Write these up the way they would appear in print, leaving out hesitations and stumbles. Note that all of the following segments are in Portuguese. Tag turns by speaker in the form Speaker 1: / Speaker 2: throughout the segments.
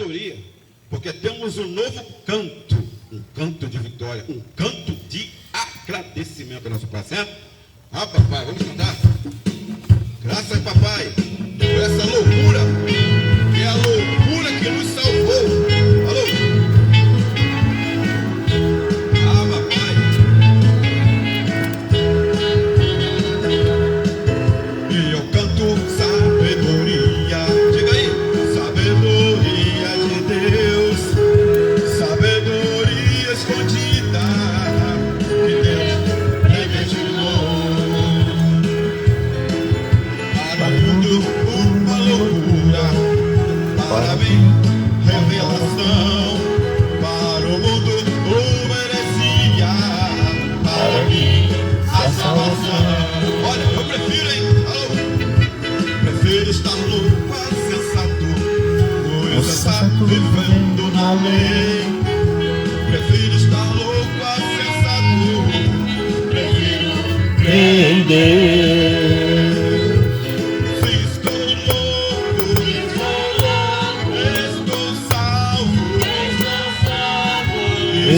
Speaker 1: sabedoria, porque temos um novo canto, um canto de vitória, um canto de agradecimento ao nosso Pai, certo? Ah, papai, vamos cantar. Graças a papai por essa loucura, que é a loucura que nos salvou. Alô? Ah, papai. E eu canto sabedoria. Diga aí, sabedoria de Deus, sabedoria escondida que Deus predestinou para o mundo, uma loucura, para mim revelação, para o mundo uma heresia, para mim a salvação. Olha, eu prefiro, hein? Alô? Prefiro estar louco a sensato, pois sensato vivendo na lei. Prefiro estar louco a sensato, prefiro crer em Deus. Se estou louco,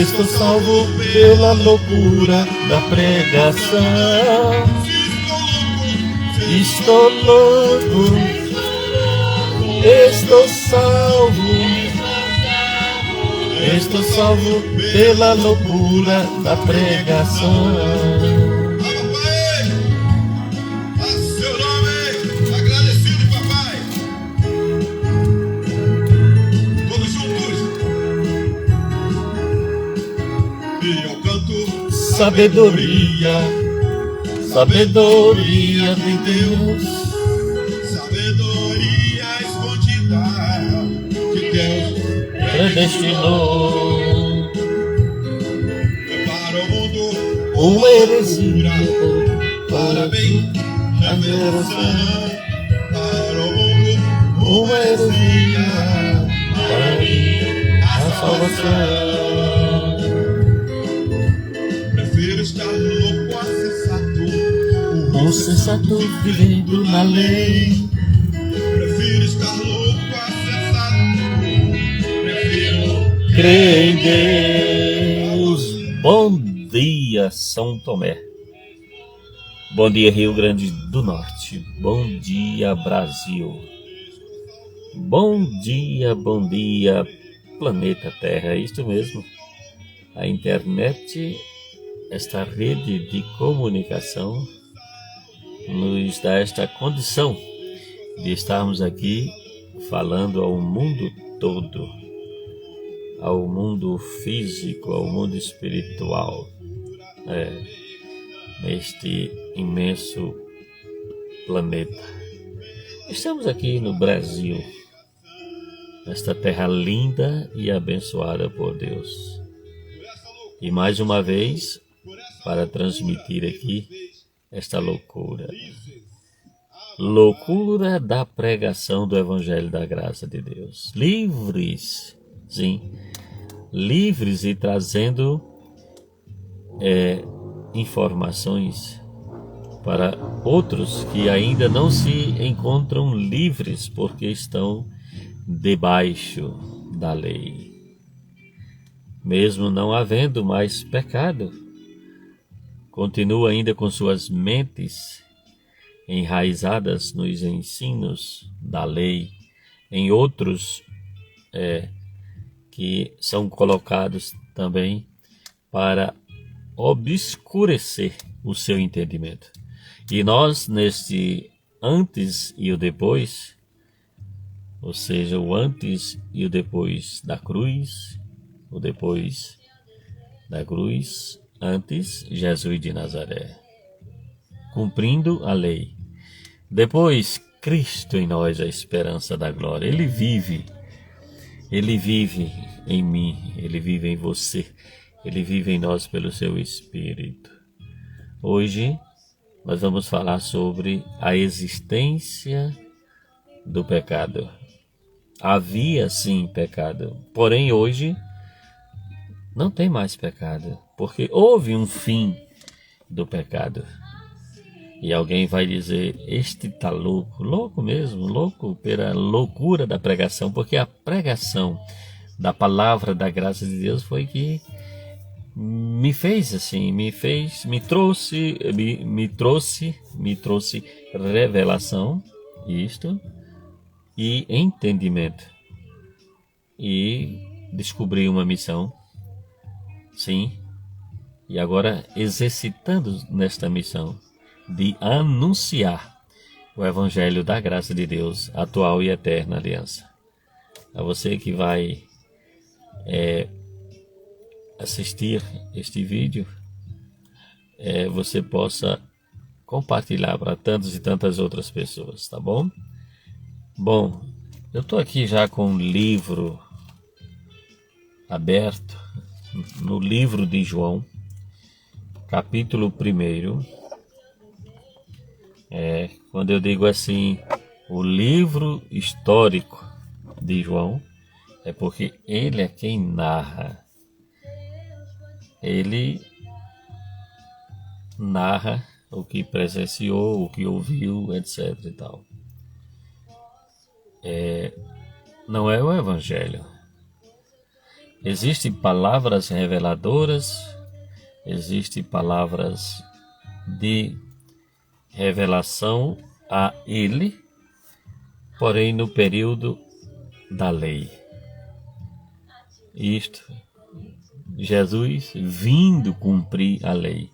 Speaker 1: estou salvo pela loucura da pregação. Estou louco, estou salvo pela loucura da pregação. A seu nome, agradecido, papai. Todos juntos. E eu canto sabedoria, sabedoria de Deus, sabedoria escondida que Deus predestinou para o mundo uma heresia, para bem revelação, para o mundo uma heresia, para mim a salvação. Prefiro estar louco a sensato, o sensato vivendo na lei. Prefiro estar louco a sensato, prefiro crer em Deus.
Speaker 2: Bom dia, São Tomé. Bom dia, Rio Grande do Norte. Bom dia, Brasil. Bom dia, planeta Terra. É isto mesmo. A internet, esta rede de comunicação, nos dá esta condição de estarmos aqui falando ao mundo todo, ao mundo físico, ao mundo espiritual, neste imenso planeta. Estamos aqui no Brasil, nesta terra linda e abençoada por Deus. E mais uma vez, para transmitir aqui esta loucura da pregação do Evangelho da Graça de Deus. Livres, sim, livres e trazendo informações para outros que ainda não se encontram livres porque estão debaixo da lei. Mesmo não havendo mais pecado, continua ainda com suas mentes enraizadas nos ensinos da lei, em outros que são colocados também para obscurecer o seu entendimento. E nós, neste antes e o depois, ou seja, o antes e o depois da cruz, o depois da cruz, antes Jesus de Nazaré, cumprindo a lei. Depois, Cristo em nós, a esperança da glória. Ele vive em mim, Ele vive em você, Ele vive em nós pelo seu Espírito. Hoje, nós vamos falar sobre a existência do pecado. Havia sim pecado, porém hoje não tem mais pecado, porque houve um fim do pecado. E alguém vai dizer, este tá louco, louco mesmo, louco pela loucura da pregação, porque a pregação da palavra da graça de Deus foi que me fez assim, me trouxe revelação, isto, e entendimento. E descobri uma missão, sim, e agora exercitando nesta missão de anunciar o Evangelho da graça de Deus, atual e eterna aliança. A você que vai assistir este vídeo, você possa compartilhar para tantas e tantas outras pessoas, tá bom? Bom, eu estou aqui já com um livro aberto, no livro de João, capítulo 1. Quando eu digo assim, o livro histórico de João, é porque ele é quem narra. Ele narra o que presenciou, o que ouviu, etc. e tal. Não é o Evangelho. Existem palavras reveladoras, existem palavras de revelação a ele, porém no período da lei. Isto, Jesus vindo cumprir a lei,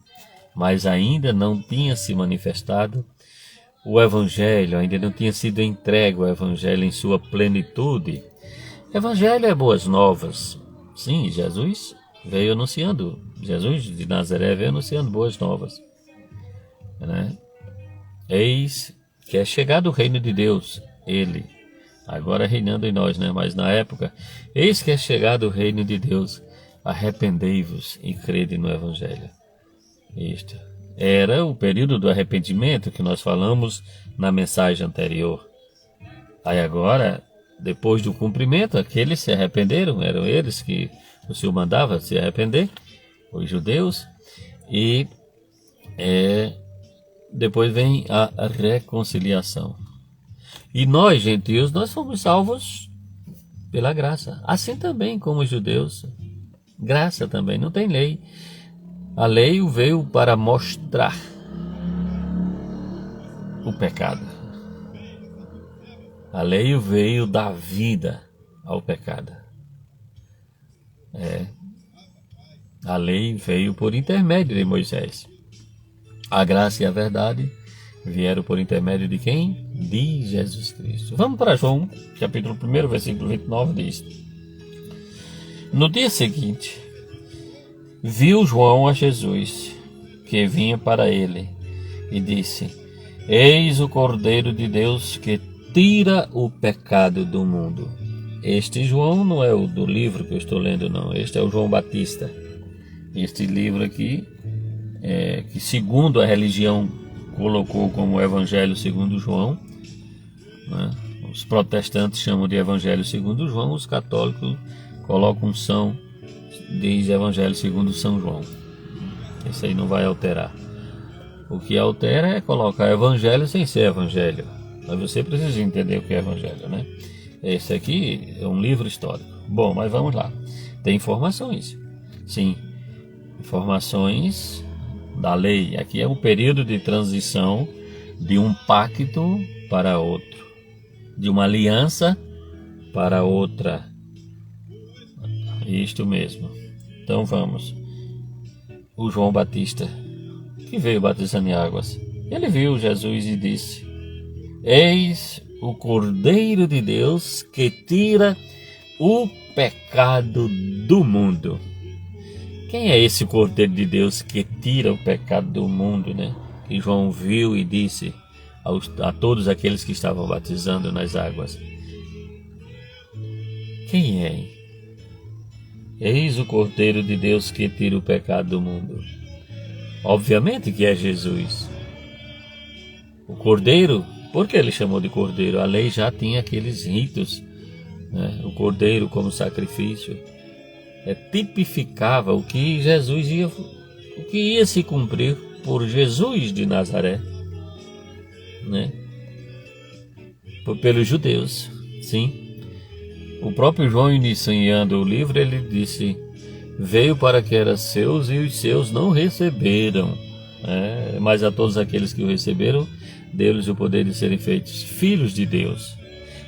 Speaker 2: mas ainda não tinha se manifestado o Evangelho, ainda não tinha sido entregue o Evangelho em sua plenitude. Evangelho é boas novas. Sim, Jesus veio anunciando, Jesus de Nazaré veio anunciando boas novas, né? Eis que é chegado o reino de Deus, ele, agora reinando em nós, né? Mas na época, eis que é chegado o reino de Deus, arrependei-vos e crede no Evangelho. Isto era o período do arrependimento que nós falamos na mensagem anterior. Aí agora, depois do cumprimento, aqueles se arrependeram, eram eles que o Senhor mandava se arrepender, os judeus, e depois vem a reconciliação. E nós, gentios, nós fomos salvos pela graça. Assim também como os judeus. Graça também, não tem lei. A lei veio para mostrar o pecado. A lei veio dar vida ao pecado. A lei veio por intermédio de Moisés. A graça e a verdade vieram por intermédio de quem? De Jesus Cristo. Vamos para João, capítulo 1, versículo 29, diz: No dia seguinte, viu João a Jesus, que vinha para ele, e disse: Eis o Cordeiro de Deus que tira o pecado do mundo. Este João não é o do livro que eu estou lendo, não. Este é o João Batista. Este livro aqui, que segundo a religião colocou como Evangelho segundo João, né? Os protestantes chamam de Evangelho segundo João, os católicos colocam diz Evangelho segundo São João. Isso aí não vai alterar. O que altera é colocar Evangelho sem ser Evangelho. Mas você precisa entender o que é Evangelho, né? Esse aqui é um livro histórico. Bom, mas vamos lá. Tem informações. Sim, informações da lei. Aqui é um período de transição de um pacto para outro, de uma aliança para outra. Isto mesmo. Então vamos. O João Batista, que veio batizando em águas, ele viu Jesus e disse: Eis o Cordeiro de Deus que tira o pecado do mundo. Quem é esse Cordeiro de Deus que tira o pecado do mundo, né? Que João viu e disse a todos aqueles que estavam batizando nas águas. Quem é? Eis o Cordeiro de Deus que tira o pecado do mundo. Obviamente que é Jesus. O Cordeiro, por que ele chamou de Cordeiro? A lei já tinha aqueles ritos, né? O Cordeiro como sacrifício tipificava o que ia se cumprir por Jesus de Nazaré, né? Pelos judeus, sim. O próprio João, iniciando o livro, ele disse: veio para que era seus e os seus não receberam, mas a todos aqueles que o receberam, deu-lhes o poder de serem feitos filhos de Deus,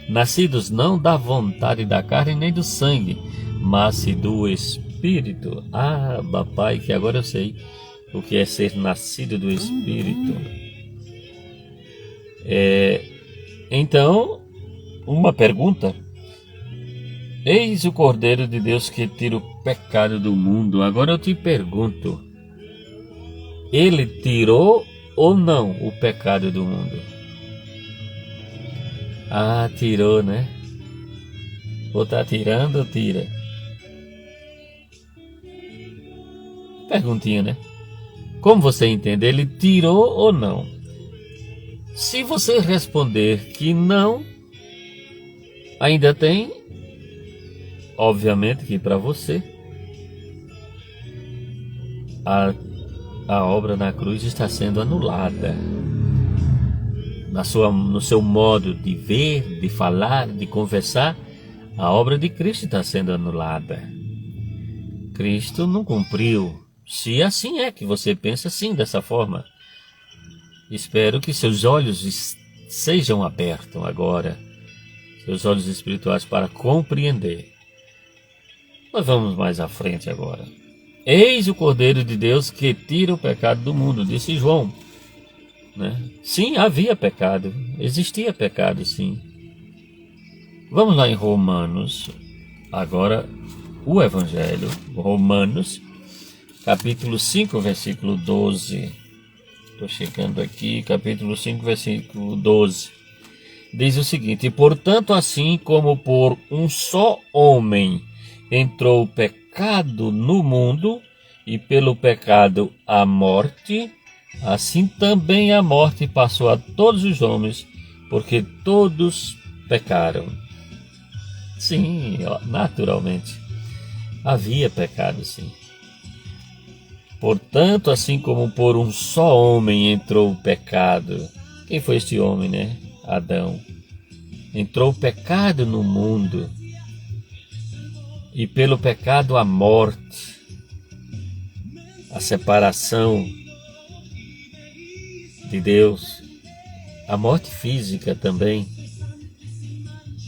Speaker 2: nascidos não da vontade da carne nem do sangue, mas do Espírito. Ah, papai, que agora eu sei o que é ser nascido do Espírito. Então, uma pergunta: eis o Cordeiro de Deus que tira o pecado do mundo. Agora eu te pergunto, ele tirou ou não o pecado do mundo? Ah, tirou, né? Ou tá tirando ou tira? Perguntinha, né? Como você entende? Ele tirou ou não? Se você responder que não, ainda tem, obviamente que para você, a obra na cruz está sendo anulada. No seu modo de ver, de falar, de conversar, a obra de Cristo está sendo anulada. Cristo não cumpriu. Se assim é que você pensa assim, dessa forma, espero que seus olhos sejam abertos agora, seus olhos espirituais, para compreender. Nós vamos mais à frente agora. Eis o Cordeiro de Deus que tira o pecado do mundo, disse João. Sim, havia pecado, existia pecado, sim. Vamos lá em Romanos, agora o Evangelho, Romanos, capítulo 5, versículo 12. Estou chegando aqui, capítulo 5, versículo 12. Diz o seguinte: portanto, assim como por um só homem entrou o pecado no mundo, e pelo pecado a morte, assim também a morte passou a todos os homens, porque todos pecaram. Sim, naturalmente, havia pecado, sim. Portanto, assim como por um só homem entrou o pecado. Quem foi este homem, né? Adão. Entrou o pecado no mundo, e pelo pecado a morte, a separação de Deus, a morte física também.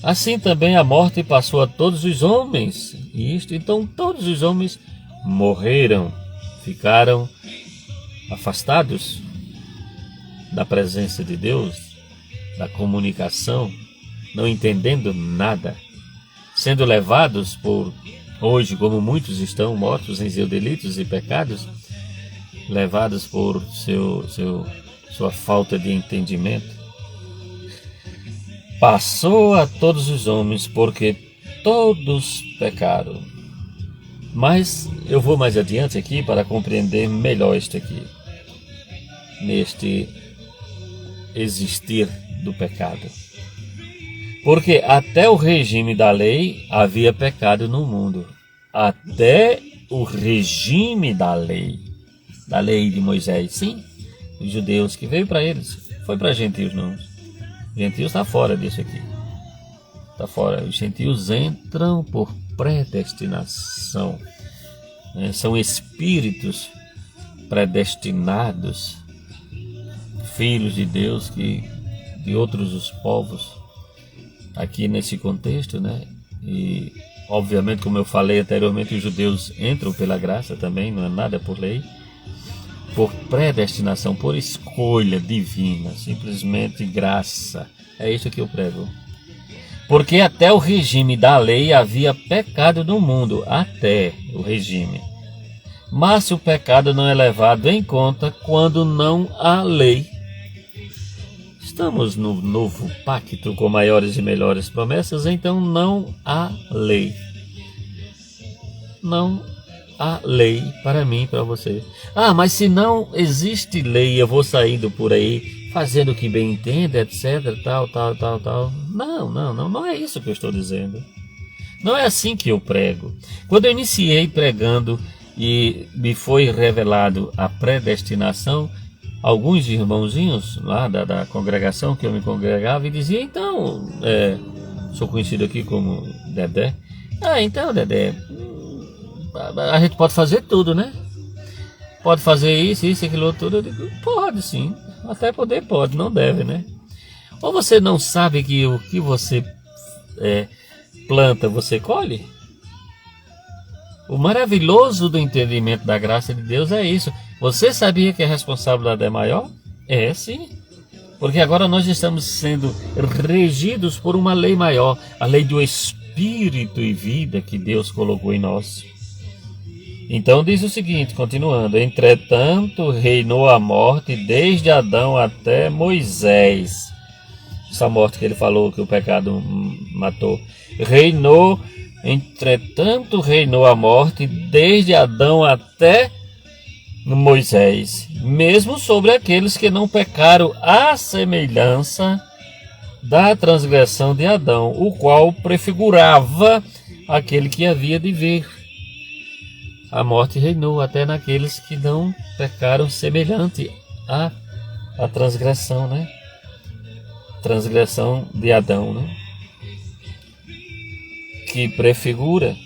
Speaker 2: Assim também a morte passou a todos os homens. Então todos os homens morreram, ficaram afastados da presença de Deus, da comunicação, não entendendo nada, sendo levados por, hoje, como muitos estão mortos em seus delitos e pecados, levados por sua falta de entendimento. Passou a todos os homens, porque todos pecaram. Mas eu vou mais adiante aqui para compreender melhor isto aqui, neste existir do pecado. Porque até o regime da lei havia pecado no mundo. Até o regime da lei de Moisés, sim, os judeus, que veio para eles, foi para gentios não. Gentios está fora disso aqui. Está fora. Os gentios entram por predestinação. São espíritos predestinados, filhos de Deus, de outros os povos, aqui nesse contexto, E, obviamente, como eu falei anteriormente, os judeus entram pela graça também, não é nada por lei. Por predestinação, por escolha divina, simplesmente graça. É isso que eu prego. Porque até o regime da lei havia pecado no mundo, até o regime. Mas o pecado não é levado em conta quando não há lei. Estamos no novo pacto com maiores e melhores promessas, então não há lei. Não há lei para mim e para você. Mas se não existe lei, eu vou saindo por aí, fazendo o que bem entenda, etc, tal. Não é isso que eu estou dizendo. Não é assim que eu prego. Quando eu iniciei pregando e me foi revelado a predestinação, alguns irmãozinhos lá da congregação que eu me congregava e dizia, então, sou conhecido aqui como Dedé. Então, Dedé, a gente pode fazer tudo, né? Pode fazer isso, aquilo, tudo. Eu digo, pode sim. Até poder pode, não deve, né? Ou você não sabe que o que você planta, você colhe? O maravilhoso do entendimento da graça de Deus é isso. Você sabia que a responsabilidade é maior? É, sim. Porque agora nós estamos sendo regidos por uma lei maior, a lei do Espírito e vida que Deus colocou em nós. Então diz o seguinte, continuando, entretanto reinou a morte desde Adão até Moisés. Essa morte que ele falou que o pecado matou. Entretanto reinou a morte desde Adão até Moisés, mesmo sobre aqueles que não pecaram, à semelhança da transgressão de Adão, o qual prefigurava aquele que havia de vir. A morte reinou até naqueles que não pecaram, semelhante à transgressão, né? Transgressão de Adão, né? Que prefigura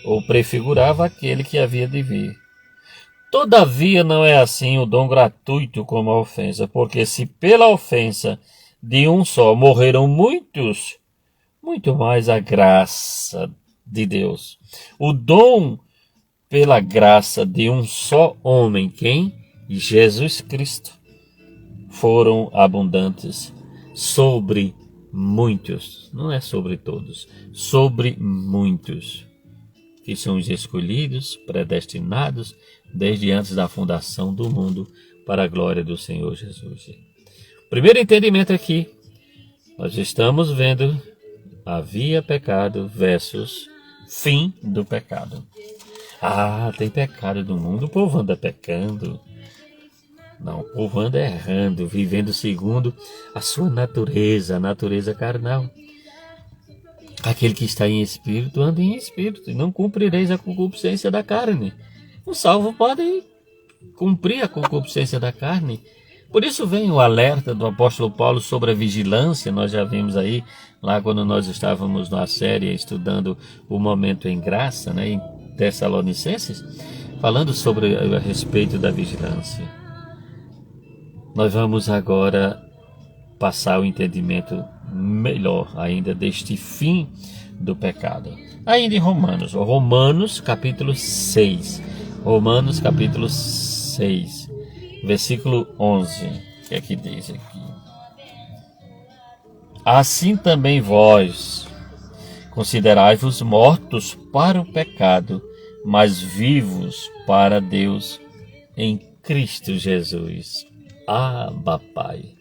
Speaker 2: ou prefigurava aquele que havia de vir. Todavia não é assim o dom gratuito como a ofensa, porque se pela ofensa de um só morreram muitos, muito mais a graça de Deus. O dom pela graça de um só homem, quem? Jesus Cristo, foram abundantes sobre muitos, não é sobre todos, sobre muitos, que são os escolhidos, predestinados, desde antes da fundação do mundo, para a glória do Senhor Jesus. Primeiro entendimento aqui, nós estamos vendo havia pecado versus fim do pecado. Tem pecado no mundo, o povo anda pecando. Não, o povo anda errando, vivendo segundo a sua natureza, a natureza carnal. Aquele que está em espírito, anda em espírito, e não cumprireis a concupiscência da carne. O salvo pode cumprir a concupiscência da carne. Por isso vem o alerta do apóstolo Paulo sobre a vigilância. Nós já vimos aí, lá quando nós estávamos na série estudando o momento em graça, né, em Tessalonicenses, falando sobre a respeito da vigilância. Nós vamos agora passar o entendimento melhor ainda deste fim do pecado. Ainda em Romanos capítulo 6. Romanos capítulo 6, versículo 11. O que é que diz aqui? Assim também vós considerai-vos mortos para o pecado, mas vivos para Deus em Cristo Jesus. Abba, Pai.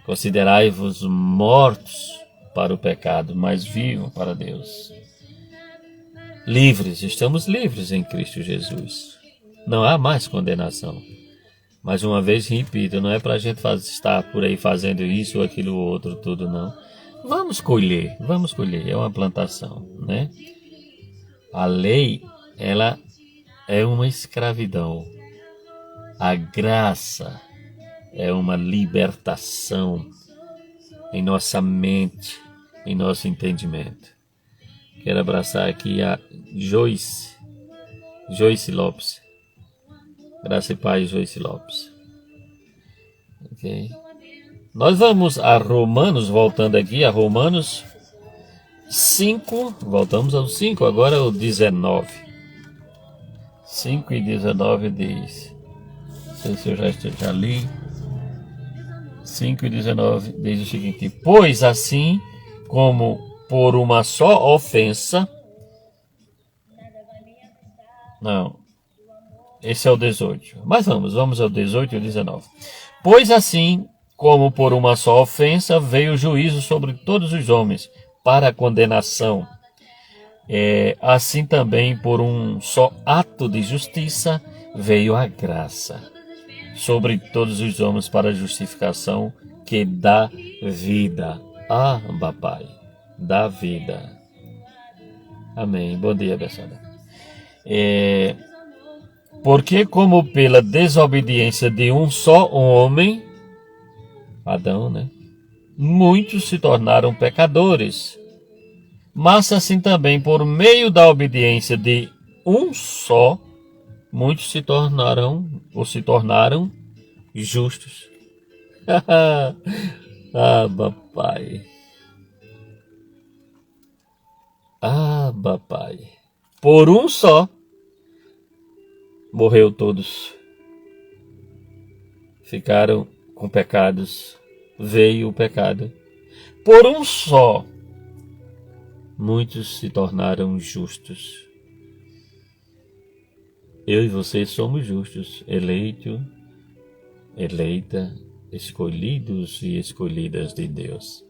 Speaker 2: Considerai-vos mortos para o pecado, mas vivos para Deus. Livres, estamos livres em Cristo Jesus. Não há mais condenação. Mais uma vez, repito, não é para a gente estar por aí fazendo isso ou aquilo ou outro, tudo não. Vamos colher, é uma plantação, né? A lei, ela é uma escravidão. A graça é uma libertação em nossa mente, em nosso entendimento. Quero abraçar aqui a Joyce Lopes. Graça e paz, Joyce Lopes. Ok. Nós vamos a Romanos, voltando aqui a Romanos 5, voltamos ao 5, agora o 19. 5 e 19 diz, não sei se eu já li, 5 e 19 diz o seguinte: pois assim como por uma só ofensa, não, esse é o 18, mas vamos ao 18 e o 19. Pois assim como por uma só ofensa veio o juízo sobre todos os homens para a condenação, assim também por um só ato de justiça veio a graça sobre todos os homens para a justificação que dá vida. Pai, dá vida. Amém. Bom dia, pessoal. Porque como pela desobediência de um só homem, Adão, né? Muitos se tornaram pecadores. Mas assim também, por meio da obediência de um só, muitos se tornaram justos. Abba, Pai. Abba, Pai. Por um só, morreu todos. Ficaram com pecados. Veio o pecado. Por um só, muitos se tornaram justos. Eu e você somos justos, eleita, escolhidos e escolhidas de Deus.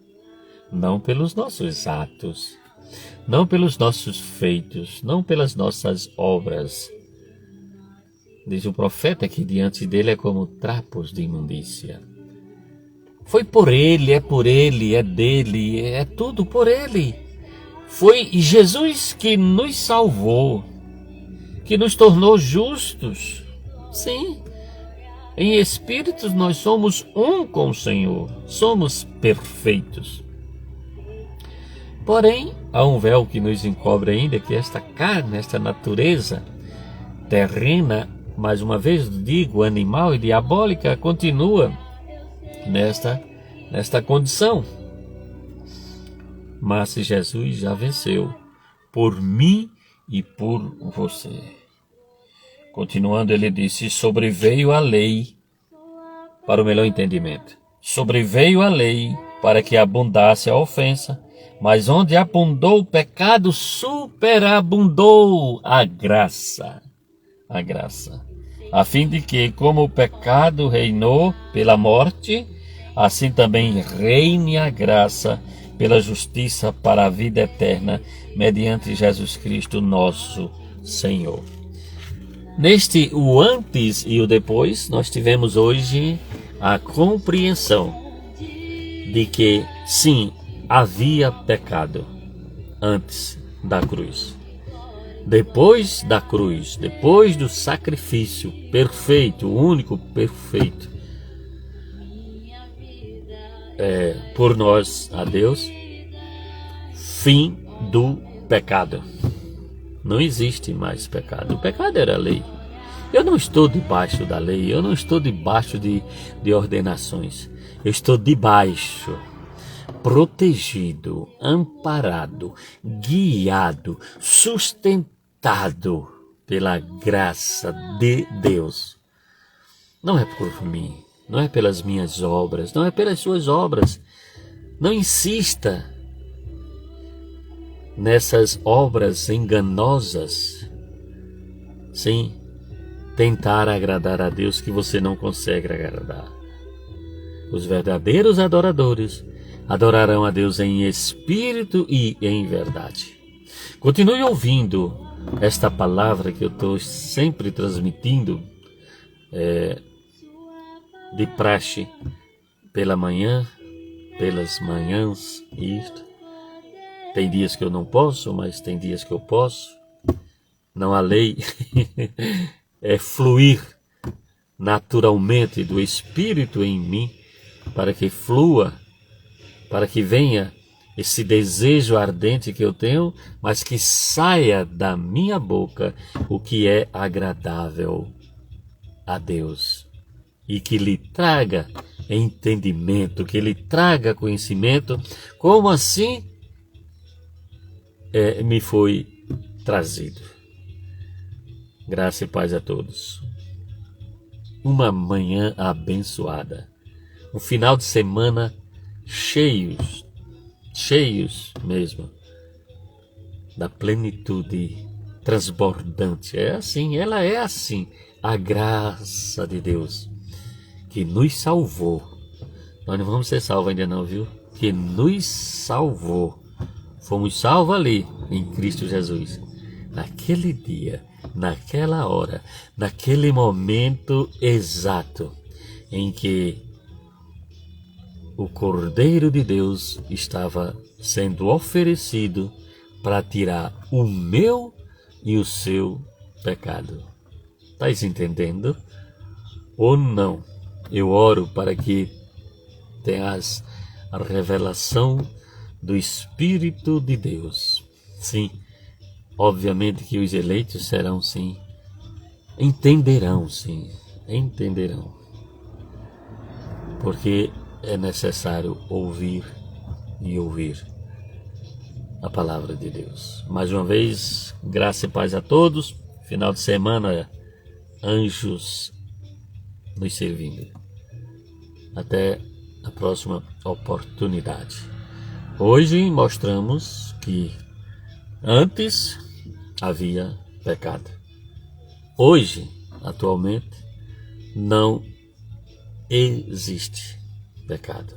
Speaker 2: Não pelos nossos atos, não pelos nossos feitos, não pelas nossas obras. Diz o profeta que diante dele é como trapos de imundícia. Foi por ele, é dele, é tudo por ele. Foi Jesus que nos salvou, que nos tornou justos. Sim, em espíritos nós somos um com o Senhor, somos perfeitos. Porém, há um véu que nos encobre ainda, que esta carne, esta natureza terrena, mais uma vez digo, animal e diabólica, continua nesta condição. Mas Jesus já venceu por mim e por você. Continuando, ele disse: sobreveio a lei para o melhor entendimento. Sobreveio a lei para que abundasse a ofensa, mas onde abundou o pecado, superabundou a graça. A graça. A fim de que, como o pecado reinou pela morte, assim também reine a graça pela justiça para a vida eterna, mediante Jesus Cristo nosso Senhor. Neste o antes e o depois, nós tivemos hoje a compreensão de que, sim, havia pecado antes da cruz. Depois da cruz, depois do sacrifício perfeito, único perfeito, por nós a Deus, fim do pecado. Não existe mais pecado. O pecado era lei. Eu não estou debaixo da lei, eu não estou debaixo de ordenações. Eu estou debaixo, protegido, amparado, guiado, sustentado pela graça de Deus. Não é por mim, não é pelas minhas obras, não é pelas suas obras. Não insista nessas obras enganosas. Sim, tentar agradar a Deus que você não consegue agradar. Os verdadeiros adoradores adorarão a Deus em espírito e em verdade. Continue ouvindo esta palavra que eu estou sempre transmitindo de praxe pela manhã, pelas manhãs, isto. Tem dias que eu não posso, mas tem dias que eu posso. Não há lei. É fluir naturalmente do Espírito em mim, para que flua, para que venha esse desejo ardente que eu tenho, mas que saia da minha boca o que é agradável a Deus. E que lhe traga entendimento, que lhe traga conhecimento, como assim me foi trazido. Graça e paz a todos. Uma manhã abençoada. Um final de semana cheios mesmo, da plenitude transbordante. É assim, ela é assim. A graça de Deus que nos salvou. Nós não vamos ser salvos ainda não, viu? Que nos salvou. Fomos salvos ali, em Cristo Jesus. Naquele dia, naquela hora, naquele momento exato em que o Cordeiro de Deus estava sendo oferecido para tirar o meu e o seu pecado. Estás entendendo ou não? Eu oro para que tenhas a revelação do Espírito de Deus. Sim, obviamente que os eleitos serão, sim, entenderão, porque é necessário ouvir e ouvir a palavra de Deus. Mais uma vez, graça e paz a todos. Final de semana, anjos nos servindo. Até a próxima oportunidade. Hoje mostramos que antes havia pecado. Hoje, atualmente, não existe pecado.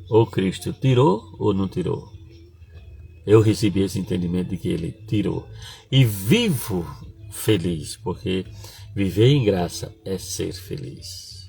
Speaker 2: Ou Cristo tirou ou não tirou. Eu recebi esse entendimento de que Ele tirou. E vivo feliz, porque viver em graça é ser feliz.